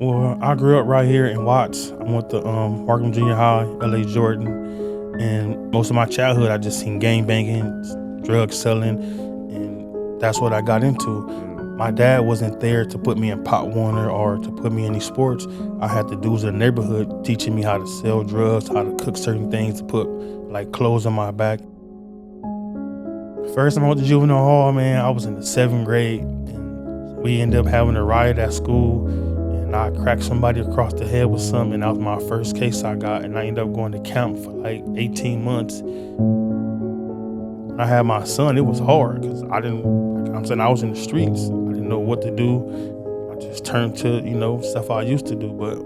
Well, I grew up right here in Watts. I went to Welcom Junior High, LA Jordan, and most of my childhood I just seen gang banging, drug selling, and that's what I got into. My dad wasn't there to put me in Pop Warner or to put me in any sports. I had the dudes in the neighborhood teaching me how to sell drugs, how to cook certain things, to put like clothes on my back. First time I went to Juvenile Hall, man, I was in the 7th grade, and we ended up having a riot at school, and I cracked somebody across the head with something, and that was my first case I got, and I ended up going to camp for like 18 months. When I had my son, it was hard, because I was in the streets. I didn't know what to do. I just turned to, stuff I used to do, but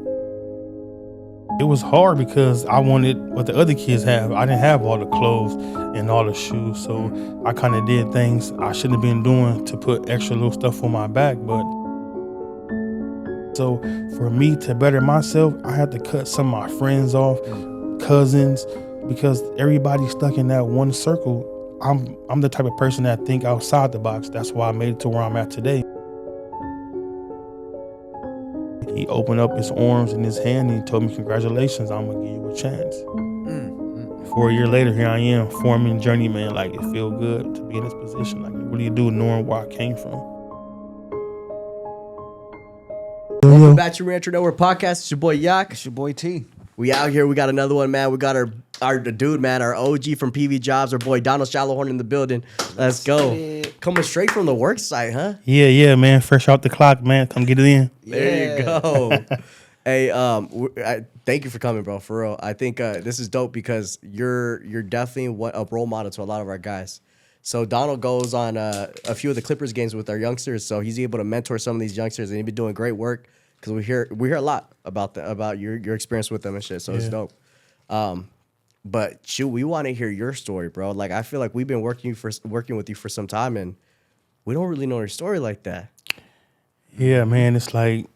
it was hard because I wanted what the other kids have. I didn't have all the clothes and all the shoes, so I kind of did things I shouldn't have been doing to put extra little stuff on my back. But so for me to better myself, I had to cut some of my friends off, cousins, because everybody's stuck in that one circle. I'm the type of person that think outside the box. That's why I made it to where I'm at today. He opened up his arms and his hand and he told me, congratulations, I'm gonna give you a chance. 4 years later, here I am, Foreman, Journeyman. Like, it feel good to be in this position. Like, what do you do knowing where I came from? Welcome back to Rancher Network Podcast. It's your boy Yak. It's your boy T. We out here. We got another one, man. We got our dude, man, our OG from PV Jobs, our boy Donald Shallowhorn in the building. Let's go. Coming straight from the work site, huh? Yeah, man. Fresh out the clock, man. Come get it in. There you go. Hey, thank you for coming, bro. For real. I think this is dope because you're definitely a role model to a lot of our guys. So Donald goes on a few of the Clippers games with our youngsters, so he's able to mentor some of these youngsters, and he's been doing great work because we hear a lot about your experience with them and shit. So It's dope. But shoot, we want to hear your story, bro. Like, I feel like we've been working with you for some time, and we don't really know your story like that. Yeah, man. It's like,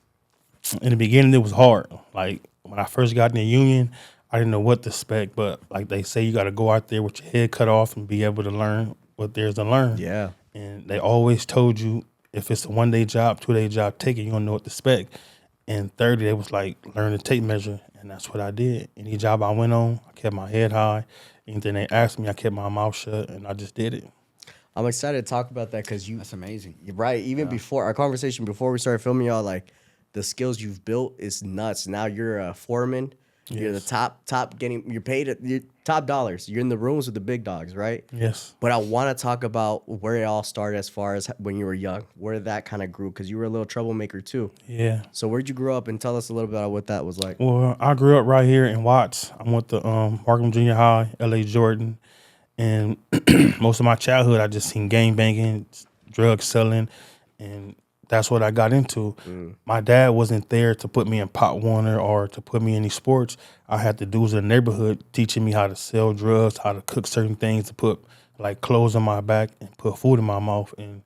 in the beginning, it was hard. Like, when I first got in the union, I didn't know what to expect. But like they say, you got to go out there with your head cut off and be able to learn what there's to learn. Yeah. And they always told you, if it's a 1-day job, 2-day job, take it. You don't know what to expect. And 30, they was like, learn the tape measure. And that's what I did. Any job I went on, I kept my head high. Anything they asked me, I kept my mouth shut, and I just did it. I'm excited to talk about that because That's amazing. You're right. Even before our conversation, before we started filming, y'all, like, the skills you've built is nuts. Now you're a foreman. Yes. You're the top you're paid your top dollars. You're in the rooms with the big dogs, right? Yes. But I want to talk about where it all started as far as when you were young, where that kind of grew, because you were a little troublemaker too. Yeah. So where'd you grow up, and tell us a little bit about what that was like. Well, I grew up right here in Watts. I went to Welcom Junior High, LA Jordan, and most of my childhood I just seen gang banging, drug selling, and that's what I got into. My dad wasn't there to put me in Pop Warner or to put me in any sports. I had the dudes in the neighborhood teaching me how to sell drugs, how to cook certain things, to put like clothes on my back and put food in my mouth. And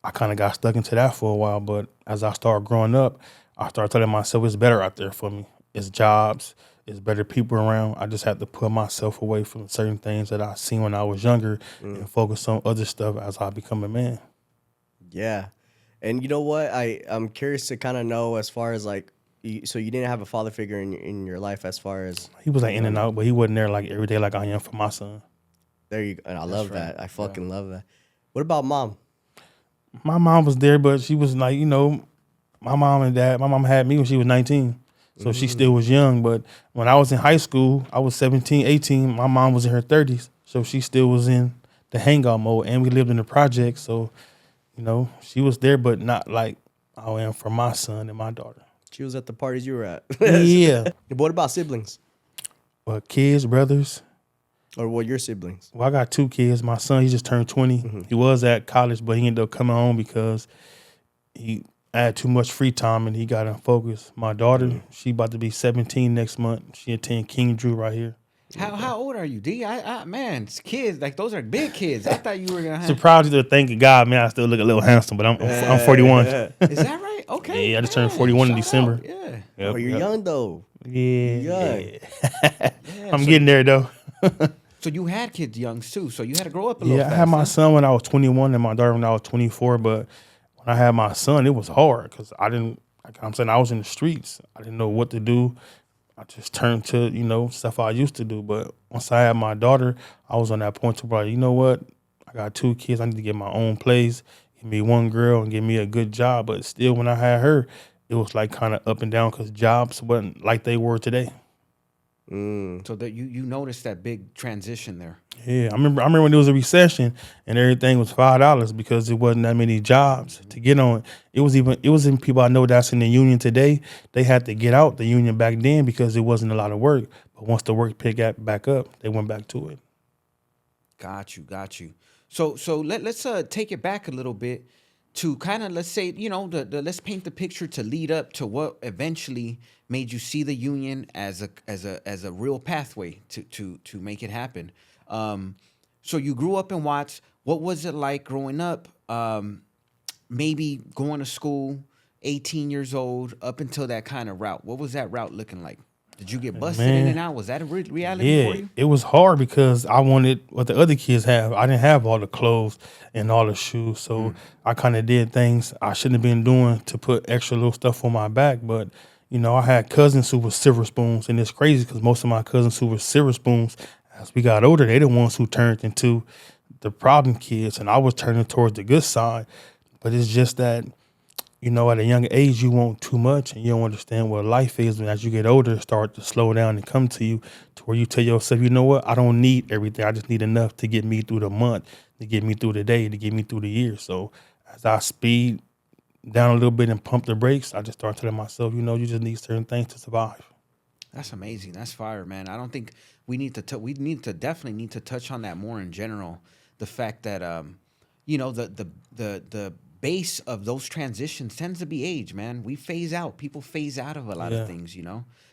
I kind of got stuck into that for a while. But as I started growing up, I started telling myself it's better out there for me. It's jobs, it's better people around. I just had to put myself away from certain things that I seen when I was younger and focus on other stuff as I become a man. Yeah. And you know what? I'm curious to kind of know as far as like, so you didn't have a father figure in your life as far as... He was like in and out, but he wasn't there like every day like I am for my son. There you go. And I love that. I fucking love that. What about mom? My mom was there, but she was like, my mom had me when she was 19. So she still was young. But when I was in high school, I was 17, 18. My mom was in her 30s. So she still was in the hangout mode. And we lived in the project. So, she was there, but not like I am for my son and my daughter. She was at the parties you were at. Yeah. What about siblings? Well, kids, brothers. Or what, your siblings? Well, I got 2 kids. My son, he just turned 20. He was at college, but he ended up coming home because he had too much free time and he got unfocused. My daughter, she about to be 17 next month. She attend King Drew right here. How old are you, D? Man, it's kids, like those are big kids. I thought you were gonna have. Surprised you to thank God, man. I still look a little handsome, but I'm 41. Is that right? Okay. Yeah, I just turned 41 in December. Out. Yeah. Yep, Oh, you're young though. Yeah. Yeah, I'm getting there though. So you had kids young too, so you had to grow up a little Yeah, fast. I had my son when I was 21 and my daughter when I was 24, but when I had my son, it was hard because I like I'm saying, I was in the streets. I didn't know what to do. I just turned to, stuff I used to do. But once I had my daughter, I was on that point to where, you know what? I got 2 kids. I need to get my own place, give me one girl, and give me a good job. But still, when I had her, it was like kind of up and down because jobs wasn't like they were today. So that you noticed that big transition there. Yeah, I remember when there was a recession and everything was $5 because there wasn't that many jobs to get on. It was even people I know that's in the union today. They had to get out the union back then because there wasn't a lot of work. But once the work picked back up, they went back to it. Got you. So let's take it back a little bit to kind of, let's say, let's paint the picture to lead up to what eventually made you see the union as a real pathway to make it happen. So you grew up in Watts. What was it like growing up? Maybe going to school, 18 years old, up until that kind of route. What was that route looking like? Did you get busted in and out? Was that a reality for you? It was hard because I wanted what the other kids have. I didn't have all the clothes and all the shoes, so I kind of did things I shouldn't have been doing to put extra little stuff on my back. But I had cousins who were silver spoons, and it's crazy because most of my cousins who were silver spoons, as we got older, they the ones who turned into the problem kids, and I was turning towards the good side. But it's just that, at a young age, you want too much and you don't understand what life is. And as you get older, it start to slow down and come to you to where you tell yourself, you know what, I don't need everything. I just need enough to get me through the month, to get me through the day, to get me through the year. So as I speed down a little bit and pump the brakes, I just start telling myself, you just need certain things to survive. That's amazing. That's fire, man. I don't think we need to. We definitely need to touch on that more in general. The fact that the base of those transitions tends to be age, man. We phase out. People phase out of a lot of things,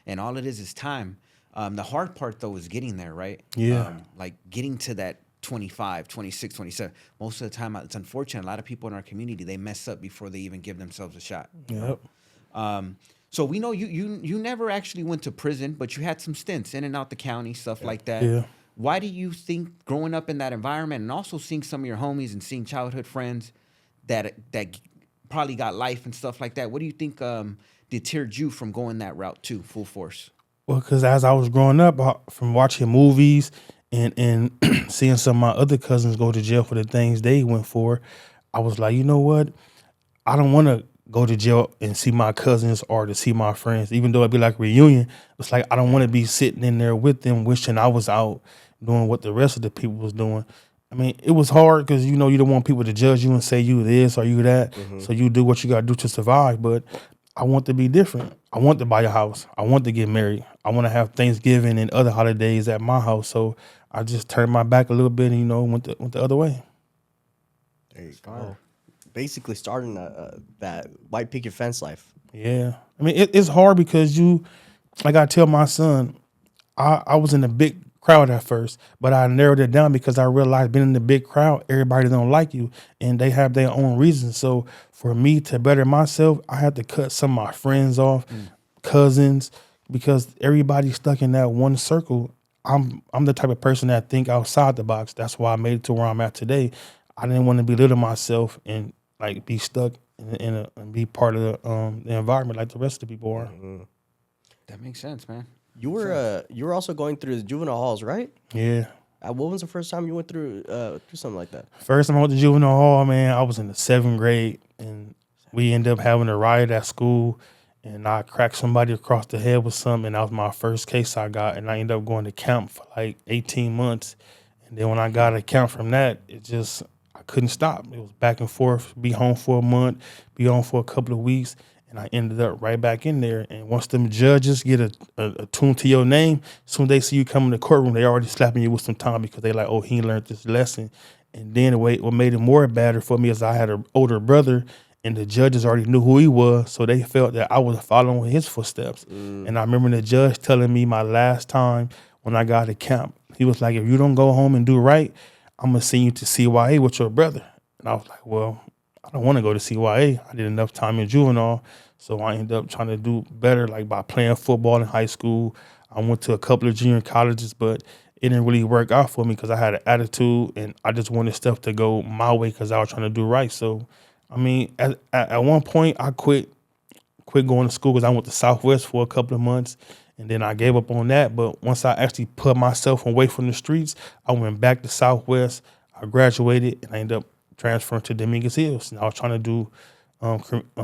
and all it is time. The hard part though is getting there, right? Yeah. Like getting to that 25, 26, 27. Most of the time, it's unfortunate. A lot of people in our community, they mess up before they even give themselves a shot. Yep. So we know you never actually went to prison, but you had some stints in and out the county, stuff like that. Yeah. Why do you think growing up in that environment and also seeing some of your homies and seeing childhood friends that probably got life and stuff like that, what do you think deterred you from going that route too, full force? Well, because as I was growing up, from watching movies and seeing some of my other cousins go to jail for the things they went for, I was like, you know what? I don't want to go to jail and see my cousins or to see my friends, even though it'd be like a reunion. It's like I don't want to be sitting in there with them wishing I was out doing what the rest of the people was doing. I mean, it was hard because, you don't want people to judge you and say you this or you that. So you do what you got to do to survive. But I want to be different. I want to buy a house. I want to get married. I want to have Thanksgiving and other holidays at my house. So I just turned my back a little bit and, went the other way. There you go. Basically starting that white picket fence life. Yeah. I mean, it's hard because like I tell my son, I was in a big crowd at first, but I narrowed it down because I realized being in the big crowd, everybody don't like you and they have their own reasons. So for me to better myself, I had to cut some of my friends off, cousins, because everybody's stuck in that one circle. I'm the type of person that think outside the box. That's why I made it to where I'm at today. I didn't want to belittle myself and like be stuck and be part of the environment like the rest of the people are. That makes sense, man. You were also going through the juvenile halls, right? Yeah. What was the first time you went through something like that? First time I went to juvenile hall, man, I was in the 7th grade, and we ended up having a riot at school, and I cracked somebody across the head with something, and that was my first case I got, and I ended up going to camp for like 18 months. And then when I got a camp from that, I couldn't stop. It was back and forth, be home for a month, be home for a couple of weeks, and I ended up right back in there. And once them judges get a tune to your name, as soon as they see you come in the courtroom, they already slapping you with some time because they like, oh, he learned this lesson. And then what made it more badder for me is I had an older brother, and the judges already knew who he was, so they felt that I was following his footsteps. And I remember the judge telling me my last time when I got to camp, he was like, if you don't go home and do right, I'm going to send you to CYA with your brother. And I was like, well, I don't want to go to CYA. I did enough time in juvenile, so I ended up trying to do better, like by playing football in high school. I went to a couple of junior colleges, but it didn't really work out for me because I had an attitude, and I just wanted stuff to go my way because I was trying to do right. So, I mean, at one point, I quit quit going to school because I went to Southwest for a couple of months. And then I gave up on that. But once I actually put myself away from the streets, I went back to Southwest. I graduated and I ended up transferring to Dominguez Hills. And I was trying to do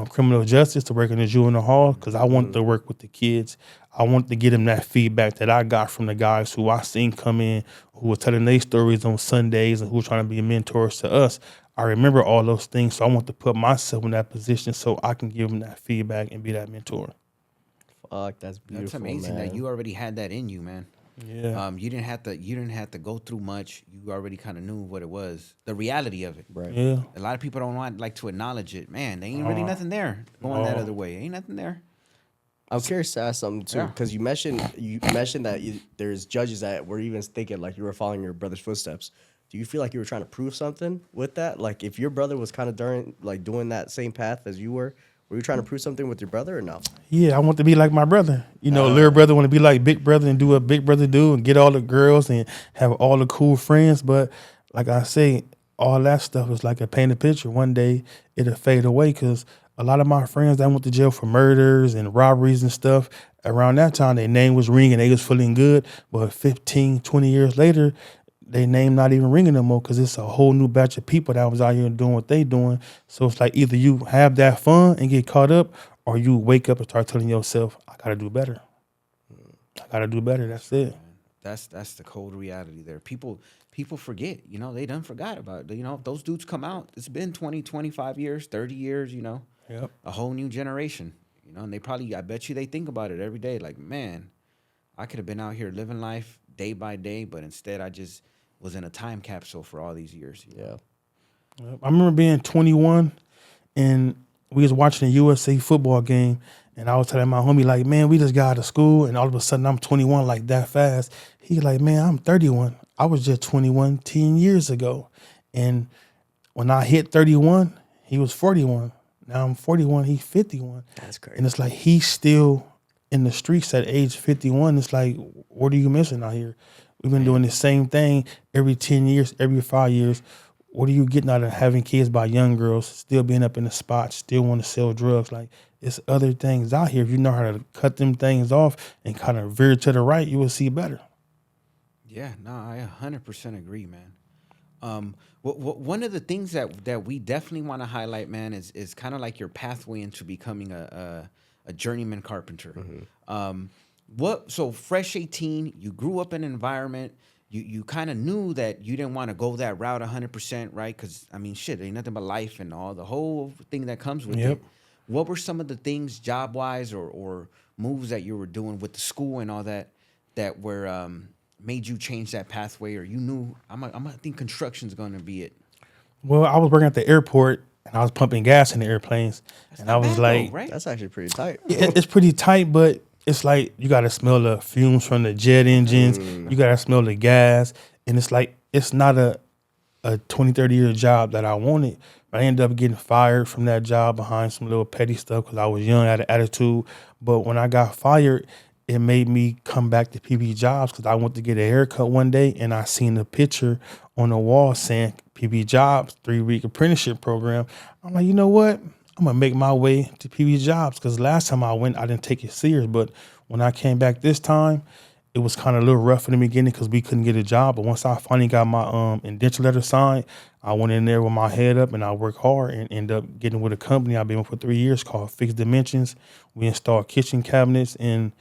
criminal justice, to work in the juvenile hall, because I wanted to work with the kids. I wanted to get them that feedback that I got from the guys who I seen come in, who were telling their stories on Sundays and who were trying to be mentors to us. I remember all those things, so I want to put myself in that position so I can give them that feedback and be that mentor. Fuck, that's beautiful. That's amazing that you already had that in you, man. Yeah. You didn't have to go through much. You already kind of knew what it was, the reality of it. Right. Yeah. A lot of people don't like to acknowledge it. Man, there ain't really nothing there going that other way. Ain't nothing there. I'm curious to ask something too, Yeah. because you mentioned that there's judges that were even thinking like you were following your brother's footsteps. Do you feel like you were trying to prove something with that? Like if your brother was kind of doing that same path as you were you trying to prove something with your brother or no? Yeah, I want to be like my brother. You know, little brother want to be like big brother and do what big brother do and get all the girls and have all the cool friends. But like I say, all that stuff is like a painted picture. One day it'll fade away because a lot of my friends that went to jail for murders and robberies and stuff, around that time their name was ringing, they was feeling good. But 15, 20 years later, their name not even ringing no more because it's a whole new batch of people that was out here doing what they doing. So it's like either you have that fun and get caught up, or you wake up and start telling yourself, I gotta do better. I gotta do better. That's it. That's the cold reality there. People forget, you know, they done forgot about it. You know, if those dudes come out, it's been 20, 25 years, 30 years, you know, Yep. a whole new generation, you know, and I bet you they think about it every day. Like, man, I could have been out here living life day by day, but instead I just was in a time capsule for all these years. Yeah. I remember being 21 and we was watching a USA football game, and I was telling my homie, like, man, we just got out of school and all of a sudden I'm 21 like that fast. He like, man, I'm 31. I was just 21 10 years ago. And when I hit 31, he was 41. Now I'm 41, he's 51. That's crazy. And it's like he's still in the streets at age 51. It's like, what are you missing out here? We've been doing the same thing every 10 years, every 5 years. What are you getting out of having kids by young girls, still being up in the spots, still want to sell drugs? Like, it's other things out here. If you know how to cut them things off and kind of veer to the right, you will see better. Yeah, no, I 100% agree, man. One of the things that we definitely want to highlight, man, is kind of like your pathway into becoming a journeyman carpenter. So fresh 18, you grew up in an environment, you kind of knew that you didn't want to go that route 100%, right? Because, I mean, shit, ain't nothing but life and all the whole thing that comes with Yep. it. What were some of the things job-wise or moves that you were doing with the school and all that were made you change that pathway, or you knew, I think construction's going to be it? Well, I was working at the airport and I was pumping gas in the airplanes. And I was like, right? That's actually pretty tight. it's pretty tight, but it's like you got to smell the fumes from the jet engines. You got to smell the gas. And it's like, it's not a 20, 30-year job that I wanted. But I ended up getting fired from that job behind some little petty stuff because I was young, had an attitude. But when I got fired, it made me come back to PB Jobs because I went to get a haircut one day and I seen a picture on the wall saying PB Jobs 3-week apprenticeship program. I'm like, you know what? I'm going to make my way to PB Jobs because last time I went, I didn't take it serious. But when I came back this time, it was kind of a little rough in the beginning because we couldn't get a job. But once I finally got my indenture letter signed, I went in there with my head up and I worked hard and ended up getting with a company I've been with for 3 years called Fixed Dimensions. We installed kitchen cabinets, and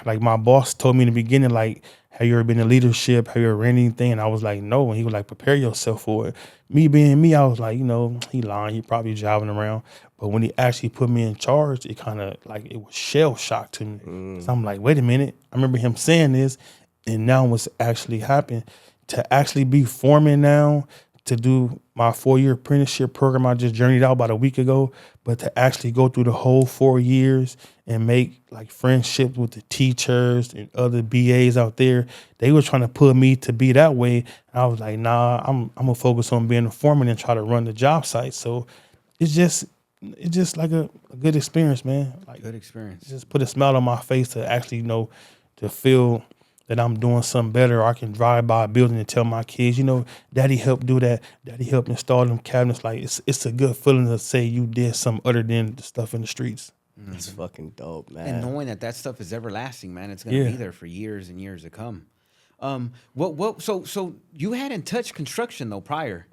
like my boss told me in the beginning, like, have you ever been in leadership? Have you ever ran anything? And I was like, no. And he was like, prepare yourself for it. Me being me, I was like, you know, he lying. He probably driving around. But when he actually put me in charge, it kind of like it was shell shock to me. So I'm like, wait a minute. I remember him saying this, and now what's actually happened. To actually be foreman now, to do my 4-year apprenticeship program, I just journeyed out about a week ago, but to actually go through the whole 4 years and make like friendships with the teachers and other BAs out there, they were trying to put me to be that way. And I was like, nah, I'm gonna focus on being a foreman and try to run the job site. So it's just like a good experience, man. Like, Good experience. just put a smile on my face to actually, to feel that I'm doing something better, or I can drive by a building and tell my kids, Daddy helped do that. Daddy helped install them cabinets. Like, it's a good feeling to say you did something other than the stuff in the streets. That's fucking dope, man. And knowing that stuff is everlasting, man, it's gonna be there for years and years to come. So you hadn't touched construction though prior.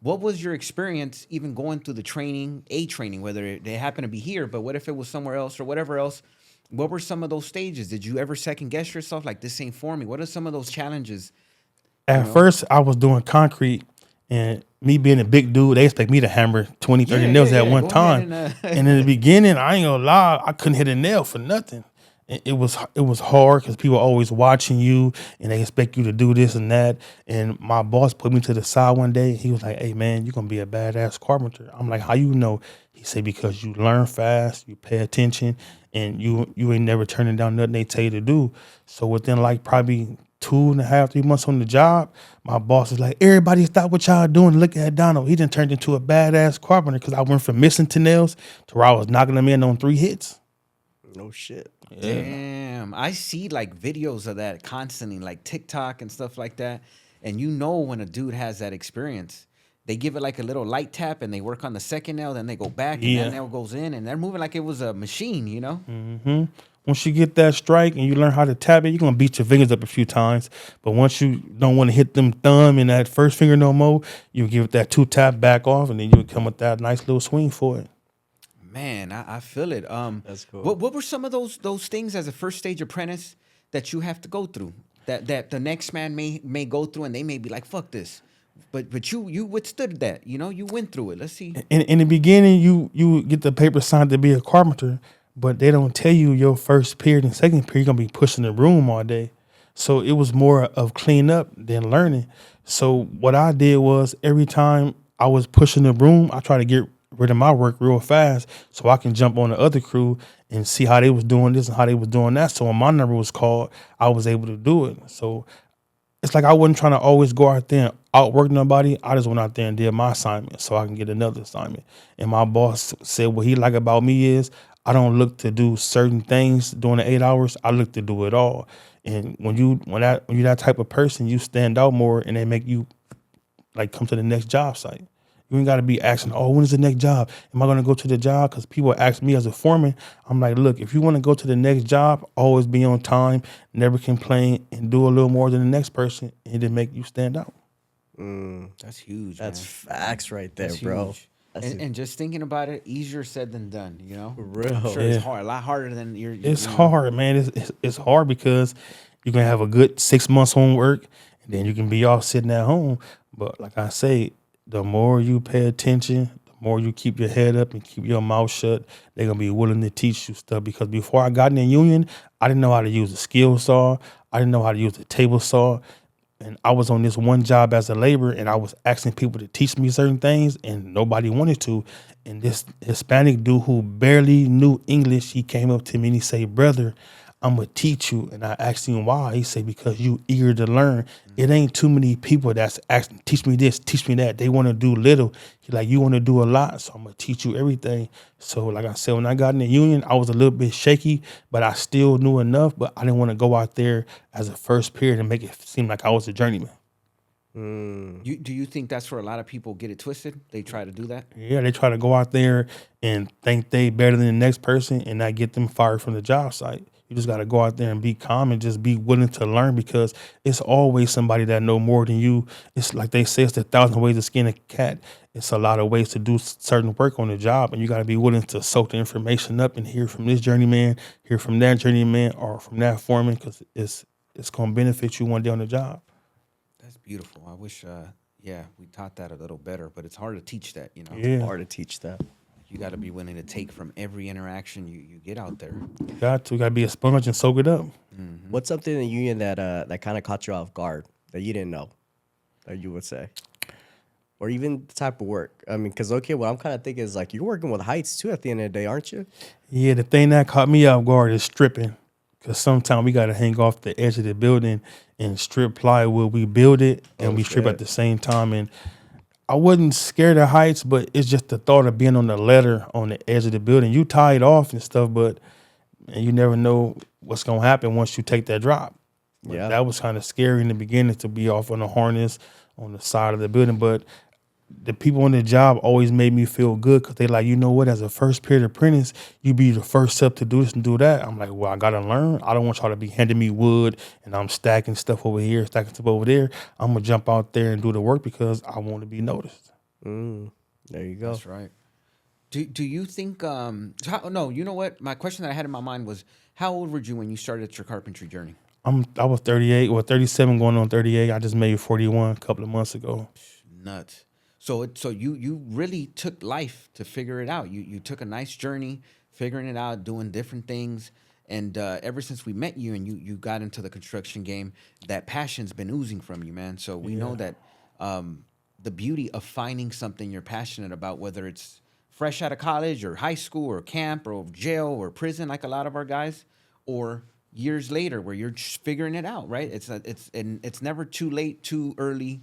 What was your experience even going through the training, whether it happened to be here, but what if it was somewhere else or whatever else? What were some of those stages? Did you ever second guess yourself like this ain't for me? What are some of those challenges? At first, I was doing concrete, and me being a big dude, they expect me to hammer 20, 30 nails at one time. And in the beginning, I ain't gonna lie, I couldn't hit a nail for nothing. It was hard because people are always watching you, and they expect you to do this and that. And my boss put me to the side one day. He was like, "Hey, man, you're gonna be a badass carpenter." I'm like, "How you know?" He said, "Because you learn fast, you pay attention, and you ain't never turning down nothing they tell you to do." So within like probably 2.5, 3 months on the job, my boss was like, "Everybody stop what y'all doing. Look at Donald. He done turned into a badass carpenter." Because I went from missing to nails to where I was knocking them in on 3 hits. No shit. Yeah. Damn, I see like videos of that constantly, like TikTok and stuff like that. And you know when a dude has that experience, they give it like a little light tap and they work on the second nail, then they go back and that nail goes in, and they're moving like it was a machine, you know? Mm-hmm. Once you get that strike and you learn how to tap it, you're gonna beat your fingers up a few times. But once you don't want to hit them thumb and that first finger no more, you give it that 2 tap back off, and then you come with that nice little swing for it. Man, I feel it. That's cool. What were some of those things as a first stage apprentice that you have to go through that the next man may go through, and they may be like, "Fuck this," but you withstood that. You know, you went through it. Let's see. In the beginning, you get the paper signed to be a carpenter, but they don't tell you your first period and second period you're gonna be pushing the broom all day. So it was more of clean up than learning. So what I did was every time I was pushing the broom, I try to get rid of my work real fast so I can jump on the other crew and see how they was doing this and how they was doing that. So when my number was called, I was able to do it. So it's like I wasn't trying to always go out there and outwork nobody. I just went out there and did my assignment so I can get another assignment. And my boss said what he like about me is I don't look to do certain things during the 8 hours. I look to do it all. And when you're that type of person, you stand out more, and they make you like come to the next job site. You ain't got to be asking, "Oh, when is the next job? Am I going to go to the job?" Because people ask me as a foreman. I'm like, look, if you want to go to the next job, always be on time, never complain, and do a little more than the next person, and it make you stand out. That's huge. That's man. facts right there, That's bro. huge. And just thinking about it, easier said than done. You know, For real. I'm sure it's hard, a lot harder than you're. It's hard, man. It's hard because you're gonna have a good 6 months homework, and then you can be off sitting at home. But like I say, the more you pay attention, the more you keep your head up and keep your mouth shut, they're gonna be willing to teach you stuff. Because before I got in the union, I didn't know how to use a skill saw. I didn't know how to use a table saw. And I was on this one job as a laborer, and I was asking people to teach me certain things, and nobody wanted to. And this Hispanic dude who barely knew English, he came up to me and he said, "Brother, I'm going to teach you." And I asked him why. He said, "Because you eager to learn. It ain't too many people that's asking, teach me this, teach me that. They want to do little. He like, you want to do a lot, so I'm going to teach you everything." So like I said, when I got in the union, I was a little bit shaky, but I still knew enough. But I didn't want to go out there as a first period and make it seem like I was a journeyman. Do you think that's where a lot of people get it twisted? They try to do that. Yeah, they try to go out there and think they better than the next person and not get them fired from the job site. You just got to go out there and be calm and just be willing to learn, because it's always somebody that know more than you. It's like they say, it's 1,000 ways to skin a cat. It's a lot of ways to do certain work on the job, and you got to be willing to soak the information up and hear from this journeyman, hear from that journeyman, or from that foreman, because it's going to benefit you one day on the job. That's beautiful. I wish, we taught that a little better, but it's hard to teach that, you know. Yeah. Hard to teach that. You got to be willing to take from every interaction you get out there. You got to be a sponge and soak it up. What's something in the union that kind of caught you off guard that you didn't know, that you would say? Or even the type of work? I mean, because, okay, what I'm kind of thinking is, like, you're working with heights, too, at the end of the day, aren't you? Yeah, the thing that caught me off guard is stripping. Because sometimes we got to hang off the edge of the building and strip plywood. We build it and we strip at the same time. And I wasn't scared of heights, but it's just the thought of being on the ladder on the edge of the building. You tie it off and stuff, but you never know what's going to happen once you take that drop. But that was kind of scary in the beginning, to be off on the harness on the side of the building. But the people on the job always made me feel good because they like, you know what, as a first period apprentice, you be the first step to do this and do that. I'm like, well, I gotta learn. I don't want y'all to be handing me wood and I'm stacking stuff over here, stacking stuff over there. I'm gonna jump out there and do the work because I want to be noticed. There you go. That's right. Do you think no, you know what? My question that I had in my mind was, how old were you when you started your carpentry journey? I was 38 or 37 going on 38. I just made 41 a couple of months ago. Nuts. So you really took life to figure it out. You took a nice journey, figuring it out, doing different things, and ever since we met you and you got into the construction game, that passion's been oozing from you, man. So we know that the beauty of finding something you're passionate about, whether it's fresh out of college or high school or camp or jail or prison, like a lot of our guys, or years later where you're just figuring it out, right? It's never too late, too early,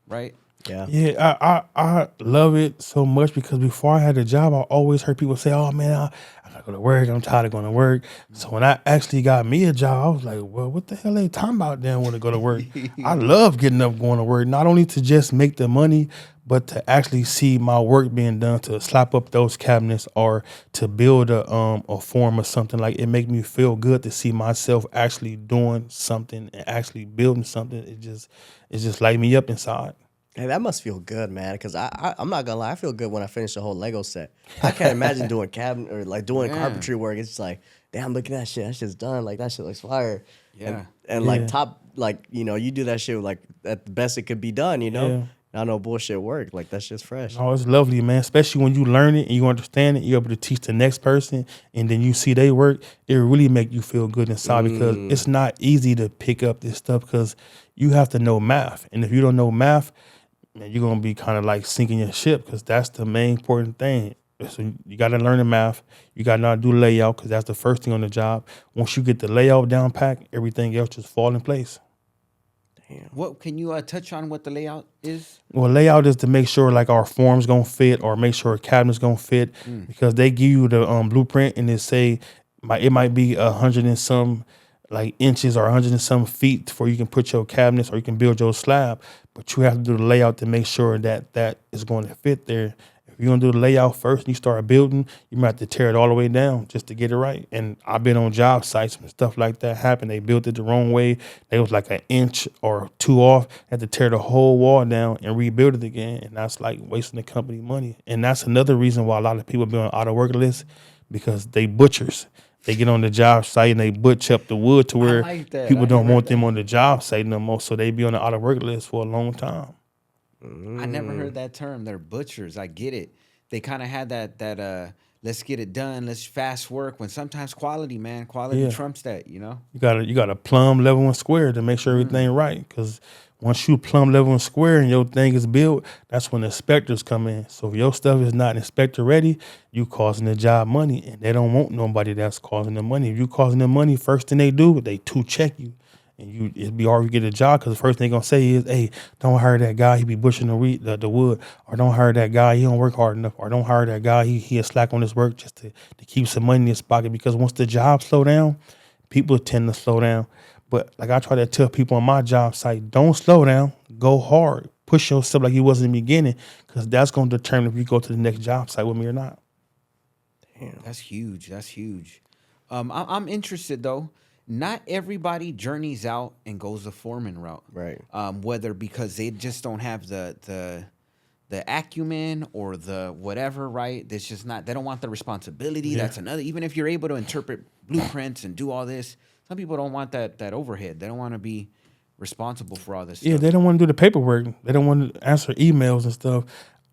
right? Yeah. Yeah, I love it so much because before I had a job, I always heard people say, "Oh man, I gotta go to work. I'm tired of going to work." So when I actually got me a job, I was like, "Well, what the hell they talking about? They don't want to go to work." I love getting up, going to work, not only to just make the money, but to actually see my work being done, to slap up those cabinets or to build a form or something. Like it make me feel good to see myself actually doing something and actually building something. It just light me up inside. Hey, that must feel good, man. Because I'm not gonna lie, I feel good when I finish the whole Lego set. I can't imagine doing cabinet or like doing Yeah. carpentry work. It's just like, damn, look at that shit. That shit's done. Like that shit looks fire. Yeah. And like Yeah. top, like you do that shit like at the best it could be done. Yeah. Not no bullshit work. Like that shit's fresh. Oh, it's lovely, man. Especially when you learn it and you understand it, you're able to teach the next person, and then you see they work. It really make you feel good inside because it's not easy to pick up this stuff because you have to know math, and if you don't know math, man, you're gonna be kind of like sinking your ship because that's the main important thing. So you got to learn the math. You got to know how to do layout because that's the first thing on the job. Once you get the layout down packed, everything else just fall in place. What can you touch on what the layout is? Well, layout is to make sure like our forms gonna fit or make sure a cabinet's gonna fit because they give you the blueprint and it say it might be 100 and some like inches or 100 and some feet before you can put your cabinets or you can build your slab, but you have to do the layout to make sure that that is going to fit there. If you're gonna do the layout first and you start building, you might have to tear it all the way down just to get it right. And I've been on job sites when stuff like that happened. They built it the wrong way. They was like an inch or two off, had to tear the whole wall down and rebuild it again. And that's like wasting the company money. And that's another reason why a lot of people be on out of work list because they butchers. They get on the job site and they butch up the wood to where like that. people I don't heard want them on the job site no more. So they be on the out of work list for a long time. I never heard that term. They're butchers. I get it. They kind of had that let's get it done, let's fast work, when sometimes quality, man, quality Yeah. trumps that, you know? You gotta plumb level and square to make sure everything right. Because once you plumb level and square and your thing is built, that's when the inspectors come in. So if your stuff is not inspector ready, you causing the job money, and they don't want nobody that's causing them money. If you causing them money, first thing they do, they check you. And it'd be hard to get a job because the first thing they're gonna say is, "Hey, don't hire that guy. He be bushing the wood," or "Don't hire that guy. He don't work hard enough," or "Don't hire that guy. He is slack on his work just to keep some money in his pocket." Because once the job slow down, people tend to slow down. But like I try to tell people on my job site, don't slow down. Go hard. Push yourself like you was in the beginning, because that's gonna determine if you go to the next job site with me or not. That's huge. That's huge. I'm interested though. Not everybody journeys out and goes the foreman route, Right. Whether because they just don't have the acumen or the whatever, right? There's just not. They don't want the responsibility. Yeah. That's another. Even if you're able to interpret blueprints and do all this, some people don't want that overhead. They don't want to be responsible for all this Yeah, stuff. they don't want to do the paperwork. They don't want to answer emails and stuff.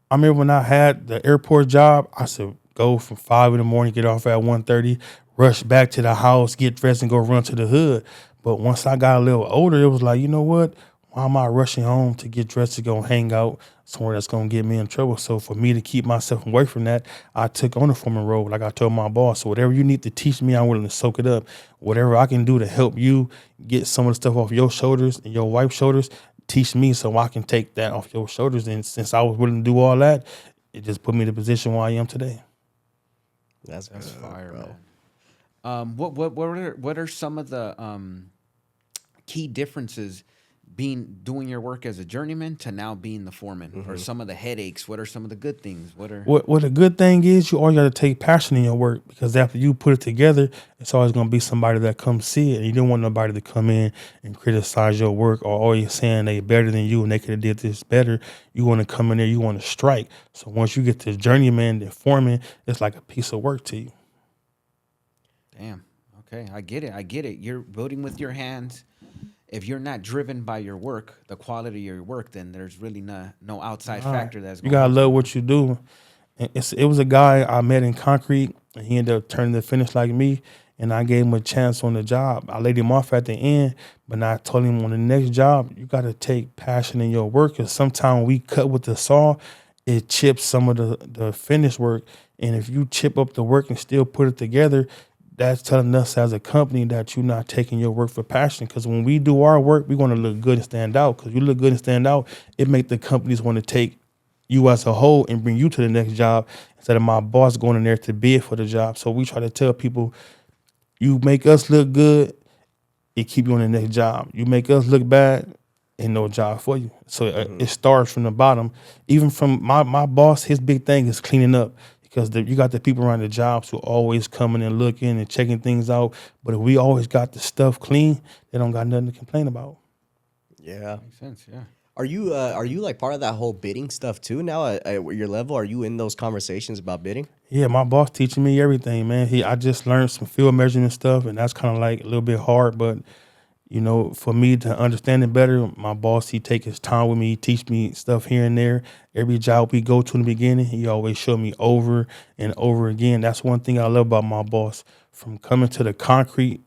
I remember when I had the airport job, I said go from 5 in the morning, get off at 1:30, rush back to the house, get dressed, and go run to the hood. But once I got a little older, it was like, you know what? Why am I rushing home to get dressed to go hang out somewhere that's gonna get me in trouble? So for me to keep myself away from that, I took on the foreman role. Like I told my boss, so whatever you need to teach me, I'm willing to soak it up. Whatever I can do to help you get some of the stuff off your shoulders and your wife's shoulders, teach me so I can take that off your shoulders. And since I was willing to do all that, it just put me in the position where I am today. That's good, Fire, bro. man. What are some of the key differences doing your work as a journeyman to now being the foreman, or some of the headaches? What are some of the good things? What a good thing is, you always got to take passion in your work, because after you put it together, it's always going to be somebody that comes see it. And you don't want nobody to come in and criticize your work or always saying they better than you and they could have did this better. You want to come in there, you want to strike. So once you get to journeyman and foreman, it's like a piece of work to you. Damn. Okay, I get it. You're building with your hands. If you're not driven by your work, the quality of your work, then there's really no outside factor that's going You gotta on. love what you do. And it was a guy I met in concrete, and he ended up turning the finish like me, and I gave him a chance on the job. I laid him off at the end, but I told him on the next job, you gotta take passion in your work, because sometimes we cut with the saw, it chips some of the finished work, and if you chip up the work and still put it together, that's telling us as a company that you're not taking your work for passion. Because when we do our work, we want to look good and stand out. Because you look good and stand out, it make the companies want to take you as a whole and bring you to the next job instead of my boss going in there to bid for the job. So we try to tell people, you make us look good, it keep you on the next job. You make us look bad, ain't no job for you. So it starts from the bottom. Even from my boss, his big thing is cleaning up. Because you got the people around the jobs who always coming and looking and checking things out. But if we always got the stuff clean, they don't got nothing to complain about. Yeah. Makes sense, yeah. Are you like part of that whole bidding stuff too now at your level? Are you in those conversations about bidding? Yeah, my boss teaching me everything, man. I just learned some field measurement stuff, and that's kind of like a little bit hard, but you know, for me to understand it better, my boss, he take his time with me, he teach me stuff here and there. Every job we go to in the beginning, he always show me over and over again. That's one thing I love about my boss. From coming to the concrete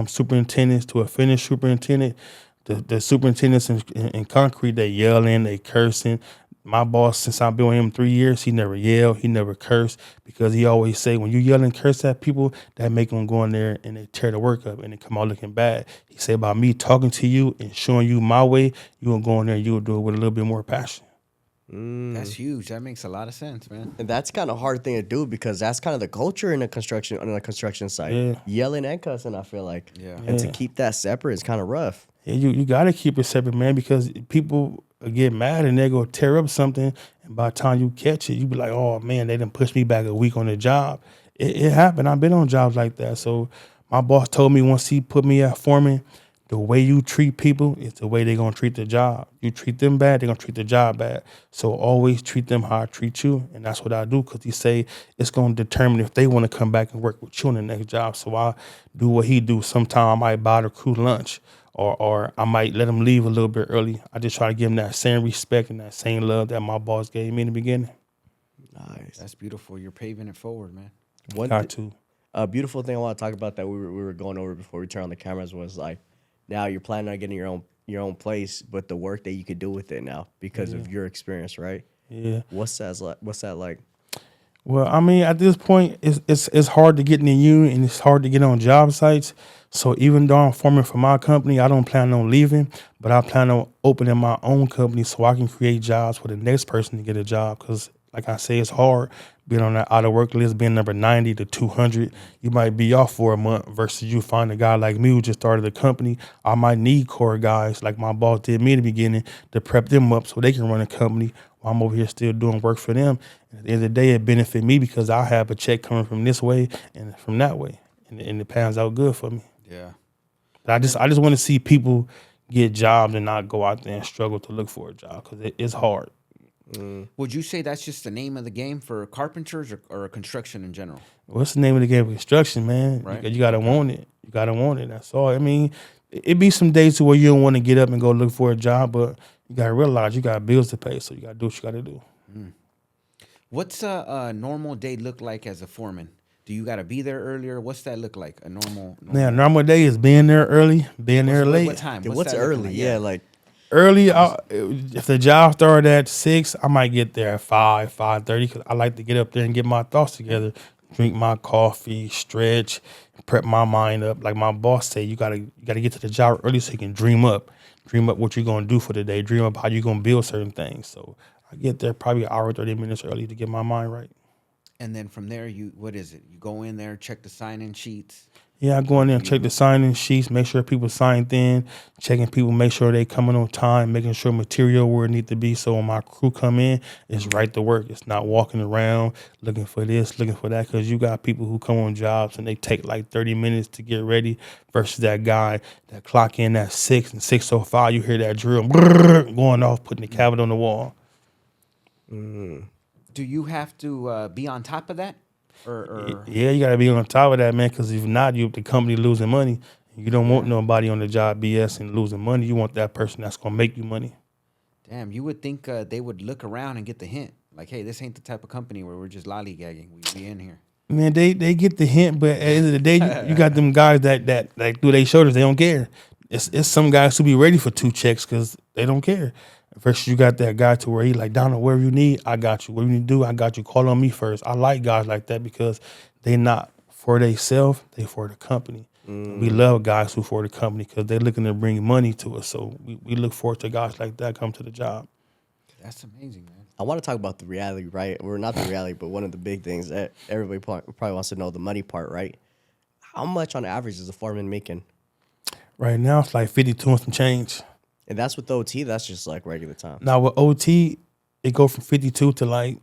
superintendents to a finished superintendent, the superintendents in concrete, they yelling, they cursing. My boss, since I've been with him 3 years, he never yelled, he never cursed, because he always say, when you yell and curse at people, that make them go in there and they tear the work up and they come out looking bad. He say, about me talking to you and showing you my way, you will go in there and you will do it with a little bit more passion. That's huge. That makes a lot of sense, man. And that's kind of hard thing to do, because that's kind of the culture on the construction site. Yeah. Yelling and cussing, I feel like. Yeah. And to keep that separate is kind of rough. Yeah, you got to keep it separate, man, because people get mad and they go tear up something, and by the time you catch it, you be like, oh man, they done pushed me back a week on the job. It happened. I've been on jobs like that. So my boss told me once he put me at foreman, the way you treat people is the way they're going to treat the job. You treat them bad, they're going to treat the job bad. So always treat them how I treat you. And that's what I do, because he say it's going to determine if they want to come back and work with you on the next job. So I do what he do. Sometimes I might buy the crew lunch, or I might let them leave a little bit early. I just try to give them that same respect and that same love that my boss gave me in the beginning. Nice. That's beautiful. You're paving it forward, man. A beautiful thing I want to talk about that we were going over before we turned on the cameras was like, now you're planning on getting your own place, but the work that you could do with it now because of your experience, right? Yeah. What's that like? Well, I mean, at this point, it's hard to get in the union and it's hard to get on job sites. So even though I'm forming for my company, I don't plan on leaving, but I plan on opening my own company so I can create jobs for the next person to get a job. Because, like I say, it's hard being on that out of work list, being number 90 to 200. You might be off for a month versus you find a guy like me who just started a company. I might need core guys like my boss did me in the beginning to prep them up so they can run a company while I'm over here still doing work for them. And at the end of the day, it benefit me because I have a check coming from this way and from that way. And it pans out good for me. Yeah. But I just want to see people get jobs and not go out there and struggle to look for a job, because it's hard. Would you say that's just the name of the game for carpenters or construction in general? What's the name of the game of construction, man? Right. You got to want it. You got to want it. That's all. I mean, it be some days where you don't want to get up and go look for a job, but you got to realize you got bills to pay, so you got to do what you got to do. What's a normal day look like as a foreman? Do you got to be there earlier? What's that look like? A normal Yeah, normal day is being there early, being there late. What time? What's that looking early? like? Yeah, like Early, if the job started at 6, I might get there at 5:30, because I like to get up there and get my thoughts together, drink my coffee, stretch, prep my mind up. Like my boss say, you gotta get to the job early so you can dream up what you're gonna do for the day, dream up how you're gonna build certain things. So I get there probably an hour, 30 minutes early to get my mind right. And then from there, what is it? You go in there, check the sign-in sheets. Yeah, I go in there and check the sign-in sheets, make sure people signed in, checking people, make sure they coming on time, making sure material where it need to be. So when my crew come in, it's right to work. It's not walking around looking for this, looking for that. Because you got people who come on jobs and they take like 30 minutes to get ready versus that guy that clock in at 6 and 6:05. You hear that drill going off, putting the cabinet on the wall. Do you have to be on top of that? Or Yeah, you got to be on top of that, man, because if not, the company losing money. You don't want nobody on the job BS and losing money. You want that person that's going to make you money. damn, you would think they would look around and get the hint. Like, hey, this ain't the type of company where we're just lollygagging. We be in here. Man, they get the hint, but at the end of the day, you got them guys that like through their shoulders, they don't care. It's some guys who be ready for 2 checks because they don't care. Versus you got that guy to where he like, Donald, whatever you need, I got you. What you need to do, I got you. Call on me first. I like guys like that because they not for themselves, they for the company. We love guys who for the company because they're looking to bring money to us. So we look forward to guys like that come to the job. That's amazing, man. I want to talk about the reality, right? Or not the reality, but one of the big things that everybody probably wants to know, the money part, right? How much on average is a foreman making? Right now, it's like 52 and some change. And that's with OT, that's just like regular time. Now with OT, it go from 52 to like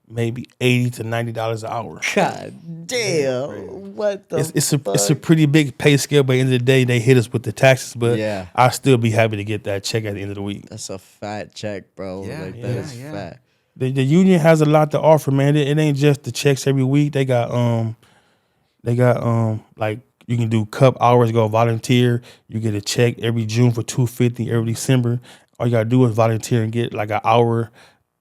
maybe $80 to $90 an hour. God damn. What the It's a pretty big pay scale, but at the end of the day, they hit us with the taxes. But Yeah. I'll still be happy to get that check at the end of the week. That's a fat check, bro. Yeah, Like, yeah, that is yeah. fat. The union has a lot to offer, man. It ain't just the checks every week. They got like you can do cup hours, go volunteer. You get a check every June for $250 every December. All you gotta do is volunteer and get like an hour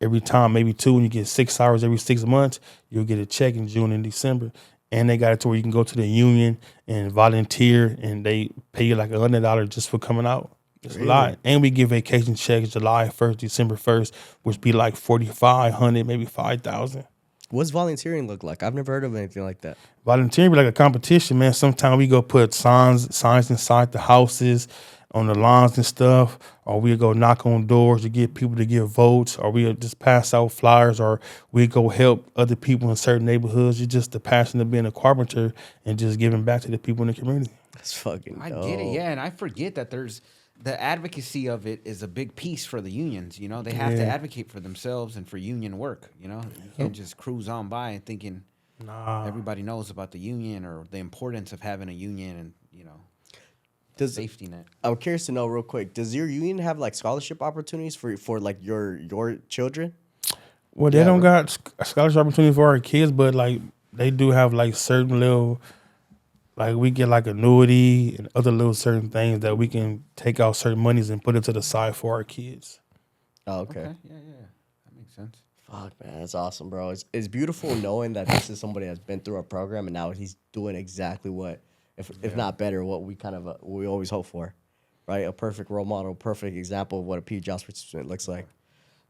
every time, maybe 2, and you get 6 hours every 6 months. You'll get a check in June and December. And they got it to where you can go to the union and volunteer, and they pay you like $100 just for coming out. It's a lot. And we give vacation checks July 1st, December 1st, which be like $4,500, maybe $5,000. What's volunteering look like? I've never heard of anything like that. Volunteering be like a competition, man. Sometimes we go put signs inside the houses, on the lawns and stuff, or we go knock on doors to get people to give votes, or we just pass out flyers, or we go help other people in certain neighborhoods. It's just the passion of being a carpenter and just giving back to the people in the community. That's fucking I dope. get it, yeah, and I forget that there's the advocacy of it is a big piece for the unions. You know, they have to advocate for themselves and for union work. You know, you can't just cruise on by and thinking everybody knows about the union or the importance of having a union and safety net. I'm curious to know real quick. Does your union have like scholarship opportunities for like your children? Well, they don't got scholarship opportunity for our kids, but like they do have like certain little, like we get like annuity and other little certain things that we can take out certain monies and put it to the side for our kids. Oh, okay. Yeah, that makes sense. Fuck, man, that's awesome, bro. It's beautiful knowing that this is somebody that's been through a program and now he's doing exactly what, if not better, what we kind of we always hope for, right? A perfect role model, perfect example of what a PJ participant looks like.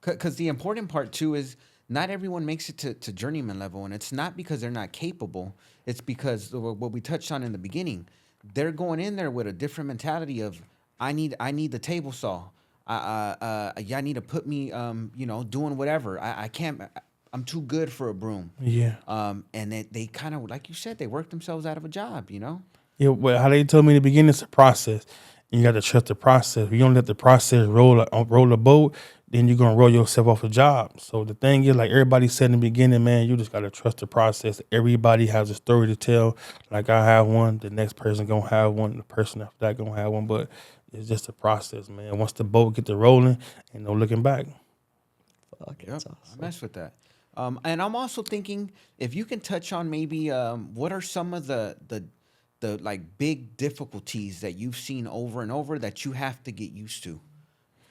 Because the important part too is not everyone makes it to journeyman level, and it's not because they're not capable. It's because what we touched on in the beginning, they're going in there with a different mentality of I need the table saw. Y'all need to put me doing whatever. I can't. I'm too good for a broom. Yeah. And they kind of, like you said, they work themselves out of a job. Yeah, well, how they told me in the beginning, it's a process. And you got to trust the process. If you don't let the process roll a boat, then you're going to roll yourself off a job. So the thing is, like everybody said in the beginning, man, you just got to trust the process. Everybody has a story to tell. Like I have one, the next person going to have one, the person after that going to have one. But it's just a process, man. Once the boat get to rolling, ain't no looking back. Fuck, that's awesome. I mess with that. And I'm also thinking if you can touch on maybe what are some of the like big difficulties that you've seen over and over that you have to get used to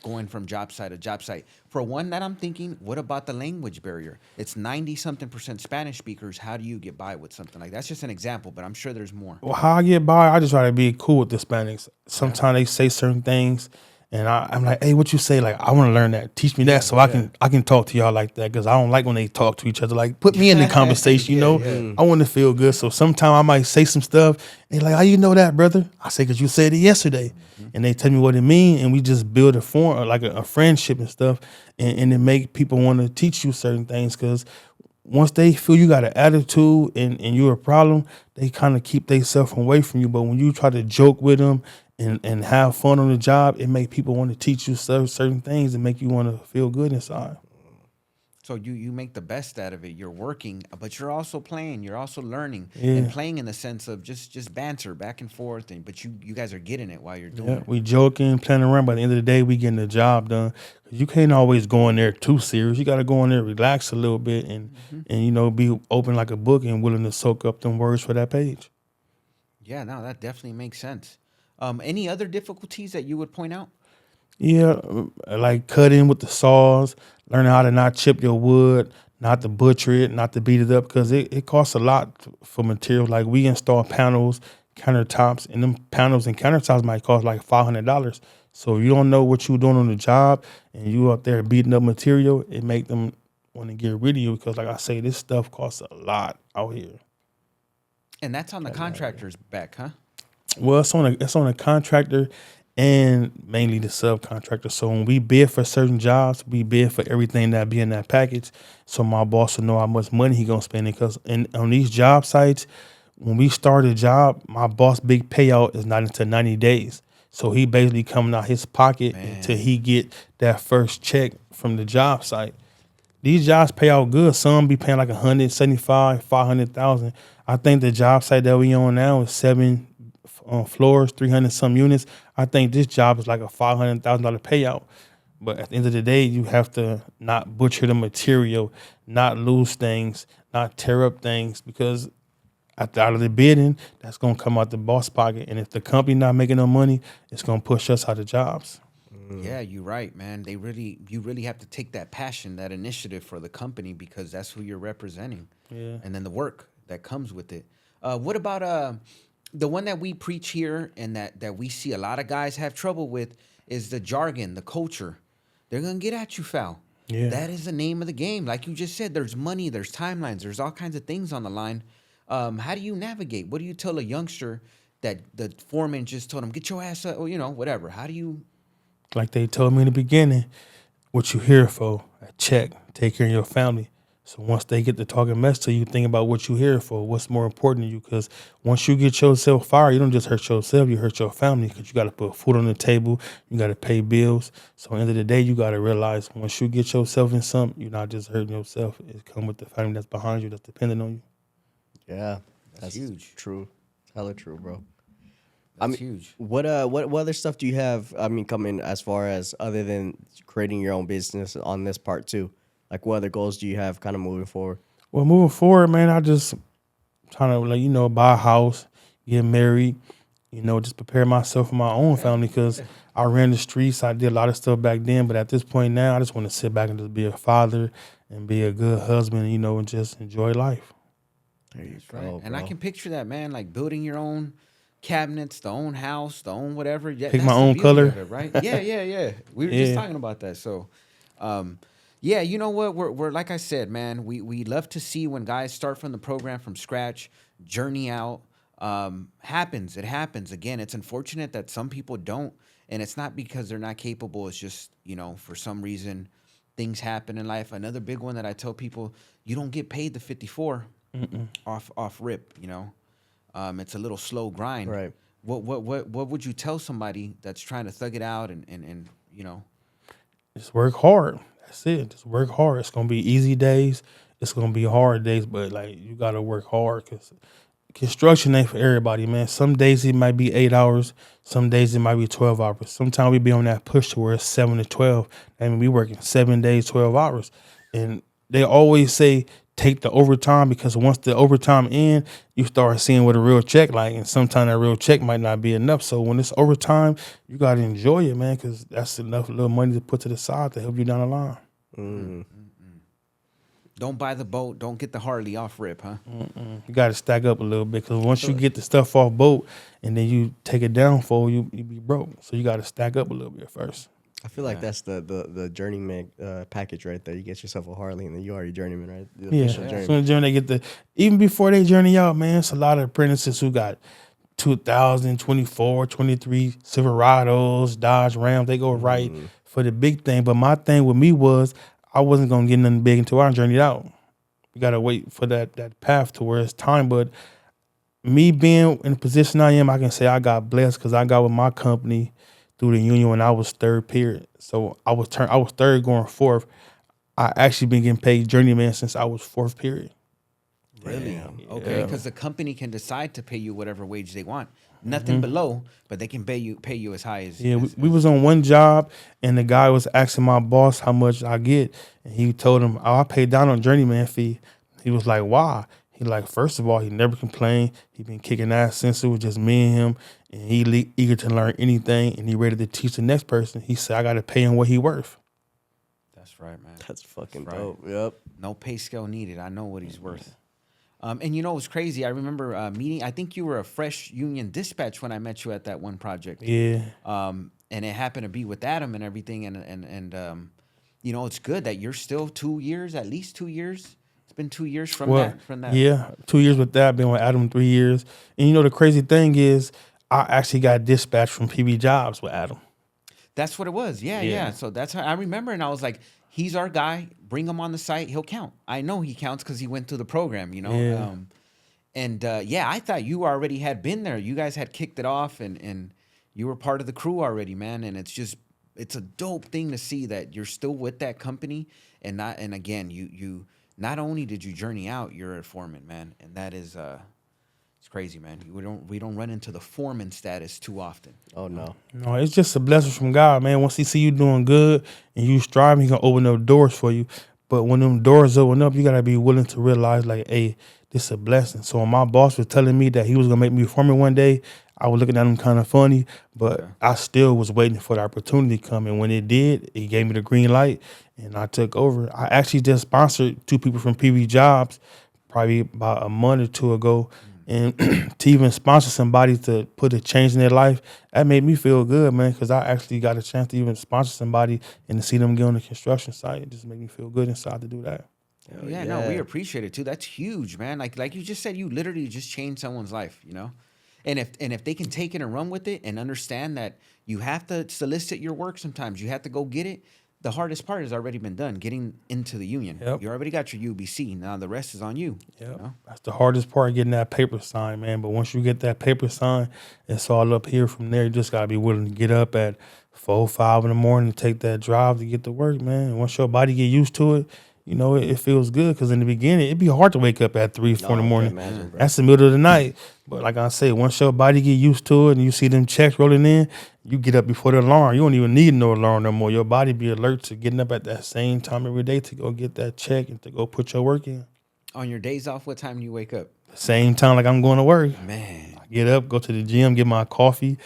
going from job site to job site. For one that I'm thinking, what about the language barrier? It's 90-something% Spanish speakers. How do you get by with something like that? That's just an example, but I'm sure there's more. Well, how I get by, I just try to be cool with the Hispanics. Sometimes they say certain things, and I'm like, hey, what you say? Like, I want to learn that. Teach me that so I can talk to y'all like that because I don't like when they talk to each other. Like, put me in the conversation, you know? I want to feel good. So sometimes I might say some stuff, and they're like, how you know that, brother? I say, because you said it yesterday. And they tell me what it means, and we just build a form, like a friendship and stuff, and it make people want to teach you certain things because once they feel you got an attitude and you're a problem, they kind of keep themselves away from you. But when you try to joke with them and have fun on the job, it make people want to teach you certain things and make you want to feel good inside. So you make the best out of it. You're working, but you're also playing. You're also learning Yeah. and playing in the sense of just banter back and forth. But you guys are getting it while you're doing Yeah, it. we joking, playing around. By the end of the day, we getting the job done. You can't always go in there too serious. You got to go in there, relax a little bit, and be open like a book and willing to soak up them words for that page. Yeah, no, that definitely makes sense. Any other difficulties that you would point out? Yeah, like cutting with the saws, learning how to not chip your wood, not to butcher it, not to beat it up, because it costs a lot for materials. Like we install panels, countertops, and them panels and countertops might cost like $500. So if you don't know what you're doing on the job and you out there beating up material, it make them want to get rid of you because, like I say, this stuff costs a lot out here. And that's on the contractor's back, huh? Well, it's on a contractor and mainly the subcontractor. So when we bid for certain jobs, we bid for everything that be in that package. So my boss will know how much money he gonna spend. Because on these job sites, when we start a job, my boss' big payout is not until 90 days. So he basically coming out his pocket until he get that first check from the job site. These jobs pay out good. Some be paying like 175, 500,000. I think the job site that we on now is 7 floors, 300 some units. I think this job is like a $500,000 payout. But at the end of the day, you have to not butcher the material, not lose things, not tear up things, because out of the bidding, that's gonna come out the boss pocket. And if the company not making no money, it's gonna push us out of jobs. Yeah, you're right, man. You really have to take that passion, that initiative for the company because that's who you're representing. Yeah. And then the work that comes with it. What about the one that we preach here and that we see a lot of guys have trouble with is the jargon, the culture. They're gonna get at you, foul. Yeah. That is the name of the game. Like you just said, there's money, there's timelines, there's all kinds of things on the line. How do you navigate? What do you tell a youngster that the foreman just told him, get your ass up, or whatever? How do you? Like they told me in the beginning, what you here for? A check. Take care of your family. So once they get to talking mess to you, think about what you here for. What's more important to you? Because once you get yourself fired, you don't just hurt yourself. You hurt your family because you got to put food on the table. You got to pay bills. So at the end of the day, you got to realize once you get yourself in something, you're not just hurting yourself. It come with the family that's behind you, that's dependent on you. Yeah, That's huge. True, hella true, bro. That's huge. What other stuff do you have? I mean, coming as far as other than creating your own business on this part too. Like, what other goals do you have, kind of moving forward? Well, moving forward, man, I just trying to buy a house, get married, just prepare myself for my own family because I ran the streets. I did a lot of stuff back then, but at this point now, I just want to sit back and just be a father and be a good husband, and just enjoy life. There you Right. go, And I bro. can picture that, man, like building your own cabinets, the own house, the own whatever. Yeah, Pick that's my the own beauty color. of it, right? Yeah. We were just Yeah. talking about that. So, yeah, you know what? We're like I said, man, we love to see when guys start from the program from scratch, journey out. It happens. Again, it's unfortunate that some people don't, and it's not because they're not capable. It's just, for some reason, things happen in life. Another big one that I tell people, you don't get paid the 54 off rip, it's a little slow grind. Right. What would you tell somebody that's trying to thug it out and Just work hard. That's it. Just work hard. It's gonna be easy days. It's gonna be hard days, but you gotta work hard because construction ain't for everybody, man. Some days it might be 8 hours. Some days it might be 12 hours. Sometimes we be on that push to where it's 7 to 12. I mean, we working 7 days, 12 hours, and they always say take the overtime because once the overtime end, you start seeing what a real check like, and sometimes that real check might not be enough. So when it's overtime, you gotta enjoy it, man, because that's enough little money to put to the side to help you down the line. don't buy the boat, don't get the Harley off rip, huh? You got to stack up a little bit because once you get the stuff off boat and then you take it down for you be broke. So you got to stack up a little bit first. I feel like that's the journeyman package right there. You get yourself a Harley, and then you are your journeyman, right? The official journeyman. So the journey they get even before they journey out, man, it's a lot of apprentices who got 2024, 23 Silverados, Dodge Rams. They go right for the big thing. But my thing with me was I wasn't gonna get nothing big until I journeyed out. we gotta wait for that path to where it's time. But me being in the position I am, I can say I got blessed because I got with my company through the union when I was third period. So I was third going fourth. I actually been getting paid journeyman since I was fourth period. Really? Damn. Okay, because the company can decide to pay you whatever wage they want. Nothing below, but they can pay you as high as. Yeah, we was on one job, and the guy was asking my boss how much I get, and he told him, "Oh, I paid down on journeyman fee." He was like, "Why?" He like, first of all, he never complained. He been kicking ass since it was just me and him, and he eager to learn anything, and he ready to teach the next person. He said, "I got to pay him what he worth." That's right, man. That's fucking That's right. dope. Yep. No pay scale needed. I know what he's worth. And you know, it was crazy. I remember meeting. I think you were a fresh union dispatch when I met you at that one project. Yeah. And it happened to be with Adam and everything. And you know, it's good that you're still 2 years, at least 2 years. It's been 2 years from that. Yeah, 2 years with that. Been with Adam 3 years. And you know the crazy thing is, I actually got dispatched from PB Jobs with Adam. That's what it was. Yeah. So that's how I remember. And I was like, he's our guy. Bring him on the site. He'll count. I know he counts because he went through the program, you know? Yeah. I thought you already had been there. You guys had kicked it off and you were part of the crew already, man. And it's a dope thing to see that you're still with that company and again, you not only did you journey out, you're a foreman, man. And that is, it's crazy, man. We don't run into the foreman status too often. Oh no. No, it's just a blessing from God, man. Once he see you doing good and you striving, he gonna open up doors for you. But when them doors open up, you gotta be willing to realize, like, hey, this is a blessing. So when my boss was telling me that he was gonna make me a foreman one day, I was looking at him kind of funny, but I still was waiting for the opportunity to come. And when it did, he gave me the green light, and I took over. I actually just sponsored 2 people from PB Jobs probably about a month or 2 ago. And to even sponsor somebody to put a change in their life, that made me feel good, man, because I actually got a chance to even sponsor somebody and to see them get on the construction site. It just made me feel good inside to do that. Yeah, no, we appreciate it too. That's huge, man. Like you just said, you literally just changed someone's life, you know? And if they can take it and run with it and understand that you have to solicit your work sometimes, you have to go get it. The hardest part has already been done, getting into the union. Yep. You already got your UBC. Now the rest is on you. Yeah, You know? that's the hardest part, getting that paper signed, man. But once you get that paper signed, it's all up here from there. You just gotta be willing to get up at 4, 5 in the morning and take that drive to get to work, man. And once your body get used to it, you know, it feels good. Because in the beginning, it'd be hard to wake up at 3, 4 in the morning. Imagine, bro. That's the middle of the night. But like I say, once your body get used to it and you see them checks rolling in, you get up before the alarm. You don't even need no alarm no more. Your body be alert to getting up at that same time every day to go get that check and to go put your work in. On your days off, what time do you wake up? Same time like I'm going to work. Man. I get up, go to the gym, get my coffee,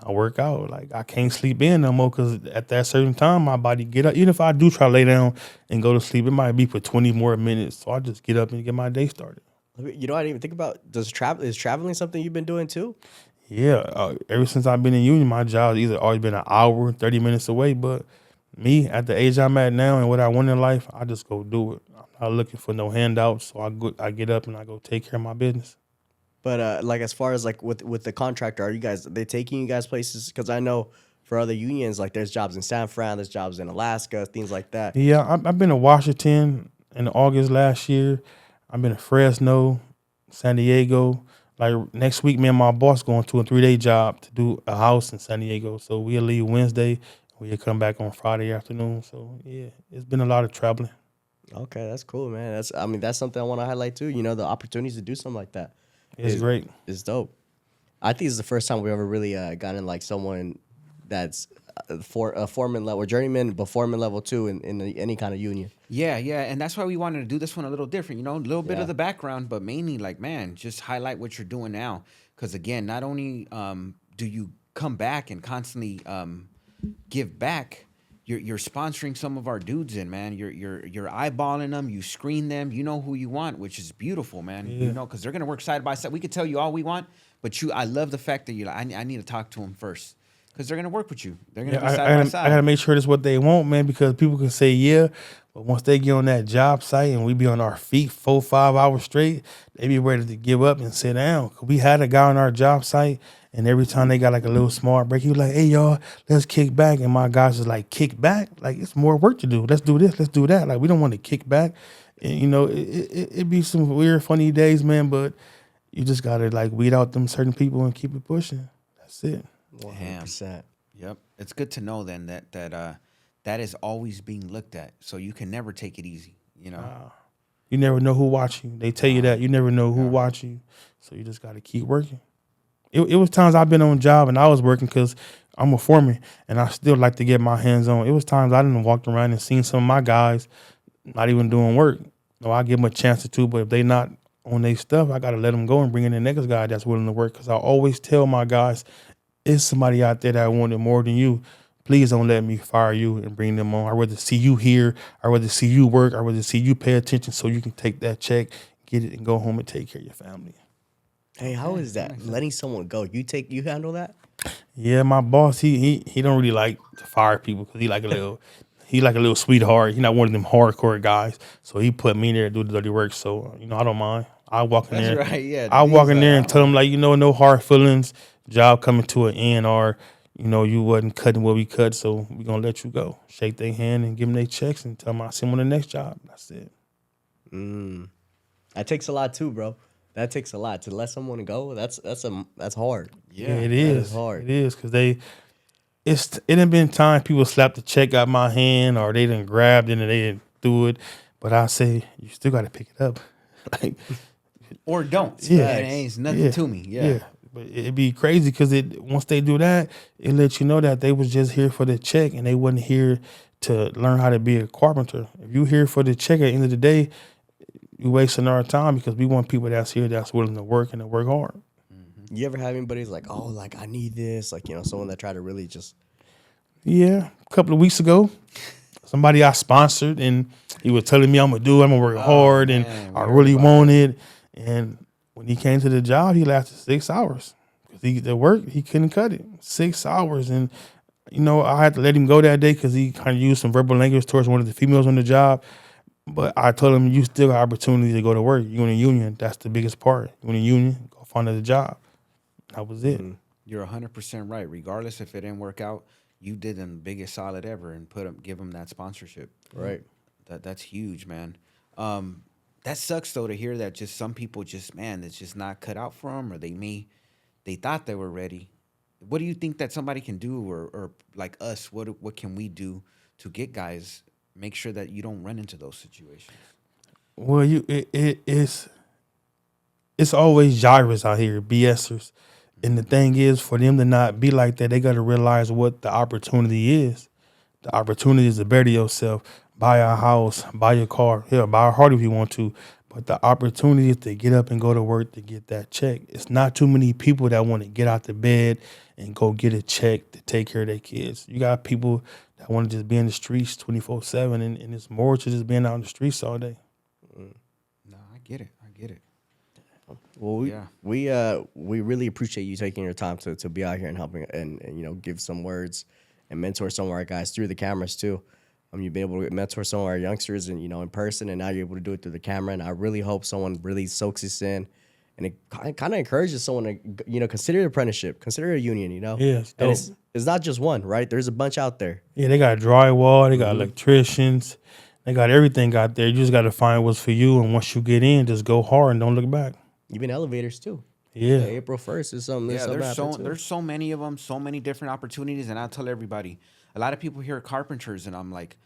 and I work out. Like, I can't sleep in no more because at that certain time, my body get up. Even if I do try to lay down and go to sleep, it might be for 20 more minutes. So I just get up and get my day started. You know, I didn't even think about, is traveling something you've been doing too? Yeah, ever since I've been in union, my job has either always been an hour, 30 minutes away. But me, at the age I'm at now and what I want in life, I just go do it. I'm not looking for no handouts. So I get up and I go take care of my business. But like as far as like with the contractor, they taking you guys places? Because I know for other unions, like there's jobs in San Fran, there's jobs in Alaska, things like that. Yeah, I've been to Washington in August last year. I've been to Fresno, San Diego. Like next week, me and my boss going to a 3-day job to do a house in San Diego. So we'll leave Wednesday. We'll come back on Friday afternoon. So yeah, it's been a lot of traveling. Okay, that's cool, man. That's something I want to highlight too. You know, the opportunities to do something like that. It's great. It's dope. I think it's the first time we ever really gotten like someone that's for a foreman level or journeyman, but foreman level too in any kind of union. Yeah, and that's why we wanted to do this one a little different, you know, a little bit of the background, but mainly like, man, just highlight what you're doing now. Because again, not only do you come back and constantly give back, you're sponsoring some of our dudes in, man. You're eyeballing them, you screen them, you know who you want, which is beautiful, man. Yeah. You know, because they're gonna work side by side. We could tell you all we want, but I love the fact that you're like, I need to talk to them first. Because they're going to work with you. They're going to be side by side. I got to make sure that's what they want, man, because people can say, yeah, but once they get on that job site and we be on our feet 4, 5 hours straight, they be ready to give up and sit down. We had a guy on our job site, and every time they got like a little smart break, he was like, hey, y'all, let's kick back. And my guys was like, kick back? Like, it's more work to do. Let's do this. Let's do that. Like, we don't want to kick back. And, it be some weird, funny days, man. But you just gotta like weed out them certain people and keep it pushing. That's it. 100%. Yep. It's good to know then that is always being looked at. So you can never take it easy, you know. You never know who watching you. They tell you that. You never know who watching you. So you just got to keep working. It was times I've been on job and I was working because I'm a foreman and I still like to get my hands on. It was times I didn't walk around and seen some of my guys not even doing work. No, I give them a chance or two, but if they not on their stuff, I got to let them go and bring in the next guy that's willing to work. Because I always tell my guys, it's somebody out there that wanted more than you. Please don't let me fire you and bring them on. I'd rather see you here. I'd rather see you work. I'd rather see you pay attention so you can take that check, get it, and go home and take care of your family. Hey, how is that? Letting someone go. You handle that? Yeah, my boss, he don't really like to fire people because he like a little sweetheart. He not one of them hardcore guys. So he put me there to do the dirty work. So, I don't mind. I walk in That's there. right, yeah. I walk in He's there like, and tell him like, no hard feelings, job coming to an end, or you wasn't cutting what we cut, so we're going to let you go. Shake their hand and give them their checks and tell them I'll see them on the next job. That's it. That takes a lot too, bro. That takes a lot to let someone go. That's hard. Yeah, it is. Is hard. It is because it done been time people slapped the check out my hand or they done grabbed it and they didn't do it. But I say, you still got to pick it up. Like, or don't. Yeah. It ain't nothing to me. Yeah. But it'd be crazy because once they do that, it lets you know that they was just here for the check and they wasn't here to learn how to be a carpenter. If you here for the check, at the end of the day, you wasting our time because we want people that's here that's willing to work and to work hard. You ever have anybody like, oh, like I need this, like someone that tried to really just. Yeah, a couple of weeks ago, somebody I sponsored and he was telling me I'm gonna work hard and I really want it. And when he came to the job, he lasted 6 hours because the work he couldn't cut it. 6 hours, and I had to let him go that day because he kind of used some verbal language towards one of the females on the job. But I told him, you still got opportunity to go to work. You in a union, that's the biggest part. You in a union, go find another job. That was it. You're 100% right. Regardless if it didn't work out, you did them the biggest solid ever and give them that sponsorship. Right. That's huge, man. That sucks though to hear that just some people it's just not cut out for them, or they thought they were ready. What do you think that somebody can do, or like us, what can we do to get guys, make sure that you don't run into those situations? Well, it's always gyrus out here, BSers. And the thing is, for them to not be like that, they got to realize what the opportunity is. The opportunity is to better yourself. Buy a house, buy your car, buy a heart if you want to. But the opportunity is to get up and go to work to get that check. It's not too many people that want to get out the bed and go get a check to take care of their kids. You got people that want to just be in the streets 24/7, and it's more to just being out in the streets all day. No, I get it. Well, we really appreciate you taking your time to be out here and helping and give some words and mentor some of our guys through the cameras too. You've been able to mentor some of our youngsters and in person, and now you're able to do it through the camera. And I really hope someone really soaks this in, and it kind of encourages someone to consider an apprenticeship, consider a union. Yeah, and it's not just one, right? There's a bunch out there. Yeah, they got drywall, they got electricians, they got everything out there. You just got to find what's for you, and once you get in, just go hard and don't look back. Even elevators too. Yeah, April 1st is something. Yeah, there's so many of them, so many different opportunities, and I tell everybody, a lot of people here are carpenters, and I'm like,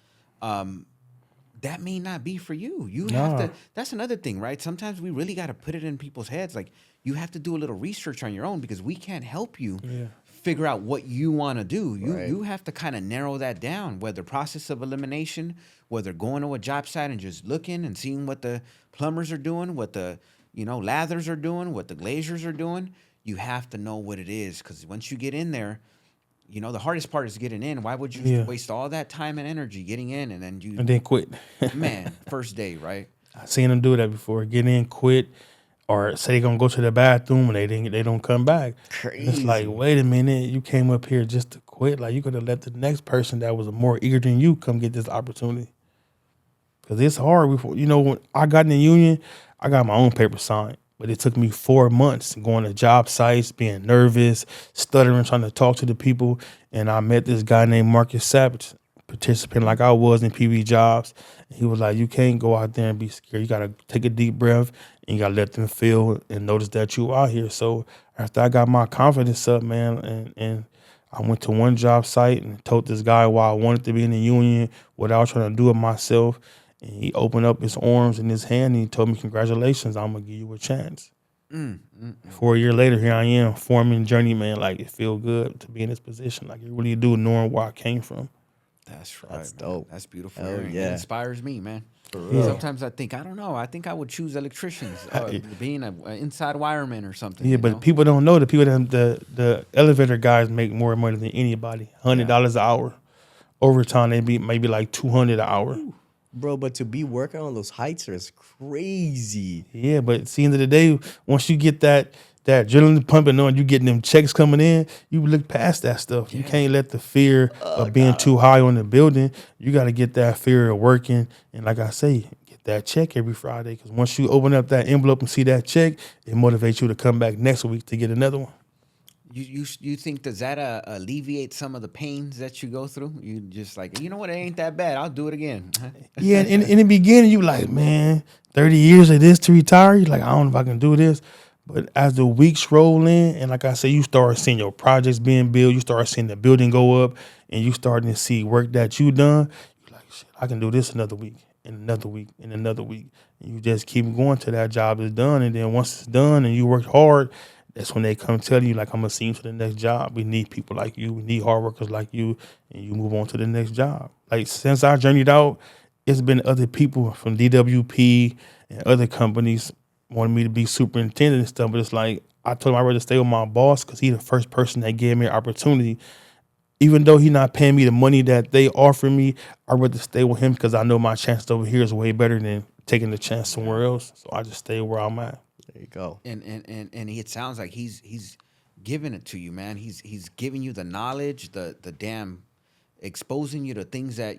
that may not be for you. You have to. That's another thing, right? Sometimes we really got to put it in people's heads. Like, you have to do a little research on your own because we can't help you figure out what you want to do. You have to kind of narrow that down. Whether process of elimination, whether going to a job site and just looking and seeing what the plumbers are doing, what the lathers are doing, what the glaziers are doing. You have to know what it is, because once you get in there, the hardest part is getting in. Why would you waste all that time and energy getting in and then quit? Man, first day, right? I seen them do that before. Get in, quit, or say they're gonna go to the bathroom and they don't come back. Crazy. It's like, wait a minute, you came up here just to quit. Like, you could have let the next person that was more eager than you come get this opportunity. Because it's hard. When I got in the union, I got my own paper signed. But it took me 4 months going to job sites, being nervous, stuttering, trying to talk to the people. And I met this guy named Marcus Savage. participant like I was in PB jobs. And he was like, you can't go out there and be scared. You got to take a deep breath and you got to let them feel and notice that you out here. So after I got my confidence up, man, and I went to one job site and told this guy why I wanted to be in the union, what I was trying to do it myself. And he opened up his arms and his hand and he told me, congratulations, I'm going to give you a chance. 4 years later, here I am, Foreman, Journeyman. Like, it feel good to be in this position. Like, it really do, knowing where I came from. That's right. That's man. dope. That's beautiful. Hell It yeah. inspires me, man. real. Sometimes I think, I don't know. I think I would choose electricians, being an inside wireman or something. Yeah, but people don't know. The elevator guys make more money than anybody. $100 an hour. Overtime, they be maybe like $200 an hour. Bro, but to be working on those heights is crazy. Yeah, but at the end of the day, once you get that adrenaline pumping on, you getting them checks coming in, you look past that stuff. You can't let the fear of being too high on the building. You got to get that fear of working. And like I say, get that check every Friday. Because once you open up that envelope and see that check, it motivates you to come back next week to get another one. You think, does that alleviate some of the pains that you go through? You just like, you know what, it ain't that bad. I'll do it again. Yeah, in the beginning, you like, man, 30 years of this to retire? You like, I don't know if I can do this. But as the weeks roll in, and like I said, you start seeing your projects being built, you start seeing the building go up, and you starting to see work that you done, you're like, shit, I can do this another week, and another week, and another week. And you just keep going till that job is done. And then once it's done and you work hard, that's when they come tell you, like, I'm going to see you to the next job. We need people like you. We need hard workers like you. And you move on to the next job. Like, since I journeyed out, it's been other people from DWP and other companies wanted me to be superintendent and stuff. But it's like, I told him I'd rather stay with my boss because he's the first person that gave me an opportunity. Even though he's not paying me the money that they offer me, I'd rather stay with him because I know my chances over here is way better than taking the chance somewhere else. So I just stay where I'm at. There you go. And it sounds like he's giving it to you, man. He's giving you the knowledge, the damn exposing you to things that,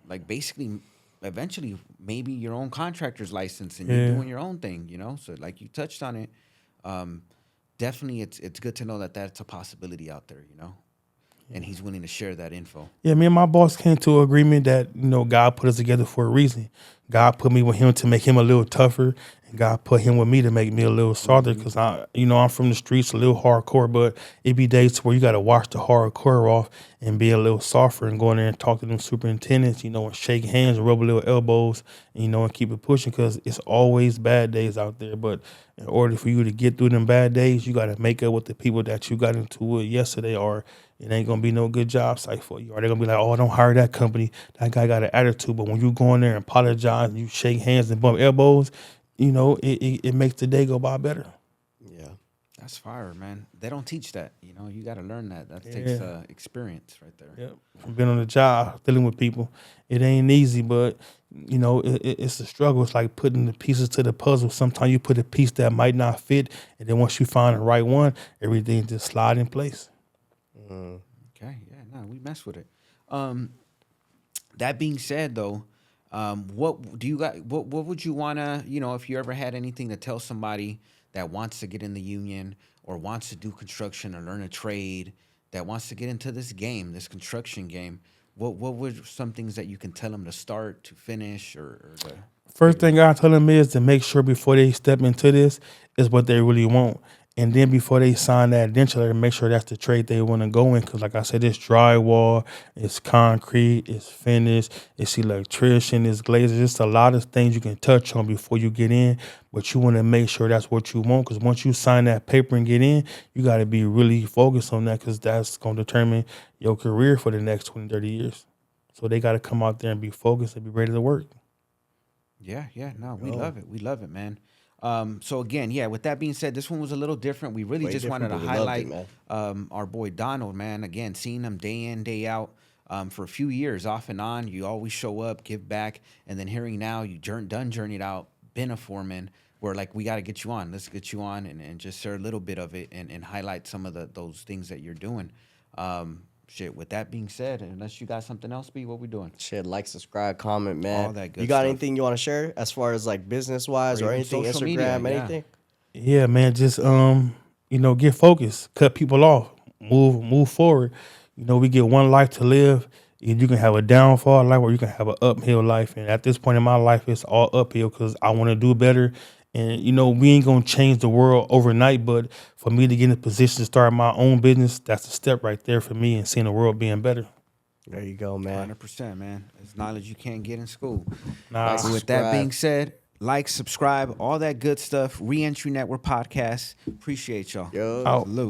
like basically eventually maybe your own contractor's license and you're doing your own thing, So like you touched on it. Definitely it's good to know that that's a possibility out there, And he's willing to share that info. Yeah, me and my boss came to an agreement that, God put us together for a reason. God put me with him to make him a little tougher, and God put him with me to make me a little softer because I'm from the streets, a little hardcore, but it be days where you got to wash the hardcore off and be a little softer and go in there and talk to them superintendents, and shake hands and rub a little elbows, and keep it pushing because it's always bad days out there. But in order for you to get through them bad days, you got to make up with the people that you got into it yesterday, or it ain't going to be no good job site for you. Or they're going to be like, oh, don't hire that company. That guy got an attitude. But when you go in there and apologize and you shake hands and bump elbows, it makes the day go by better. Yeah. That's fire, man. They don't teach that. You got to learn that. That takes experience right there. Yep. I've been on the job dealing with people. It ain't easy, but, it's a struggle. It's like putting the pieces to the puzzle. Sometimes you put a piece that might not fit, and then once you find the right one, everything just slide in place. Okay, yeah, no, we mess with it. That being said, though, what do you got? What would you wanna, if you ever had anything to tell somebody that wants to get in the union or wants to do construction or learn a trade, that wants to get into this game, this construction game? What were some things that you can tell them to start, to finish, or to... First thing I tell them is to make sure before they step into this is what they really want. And then before they sign that indenture letter, make sure that's the trade they want to go in. Because like I said, it's drywall, it's concrete, it's finish, it's electrician, it's glazer. Just a lot of things you can touch on before you get in. But you want to make sure that's what you want. Because once you sign that paper and get in, you got to be really focused on that because that's going to determine your career for the next 20, 30 years. So they got to come out there and be focused and be ready to work. Yeah, no, we love it. We love it, man. So again, with that being said, this one was a little different. We really just wanted to highlight our boy Donald, man. Again, seeing him day in, day out for a few years, off and on. You always show up, give back, and then hearing now you done journeyed out, been a foreman. We're like, we got to get you on. Let's get you on and just share a little bit of it and highlight some of those things that you're doing. With that being said, unless you got something else, B, what we doing? Shit, like, subscribe, comment, man. All that good You got stuff. anything you want to share as far as like business wise or anything, social Instagram, media, anything? Yeah, man, just get focused, cut people off, move forward. We get one life to live. You can have a downfall life or you can have an uphill life. And at this point in my life, it's all uphill because I want to do better. And, we ain't going to change the world overnight. But for me to get in a position to start my own business, that's a step right there for me and seeing the world being better. There you go, man. 100%, man. It's knowledge you can't get in school. Nah. But with that being said, like, subscribe, all that good stuff. Reentry Network Podcast. Appreciate y'all. Yo. Out. Salute.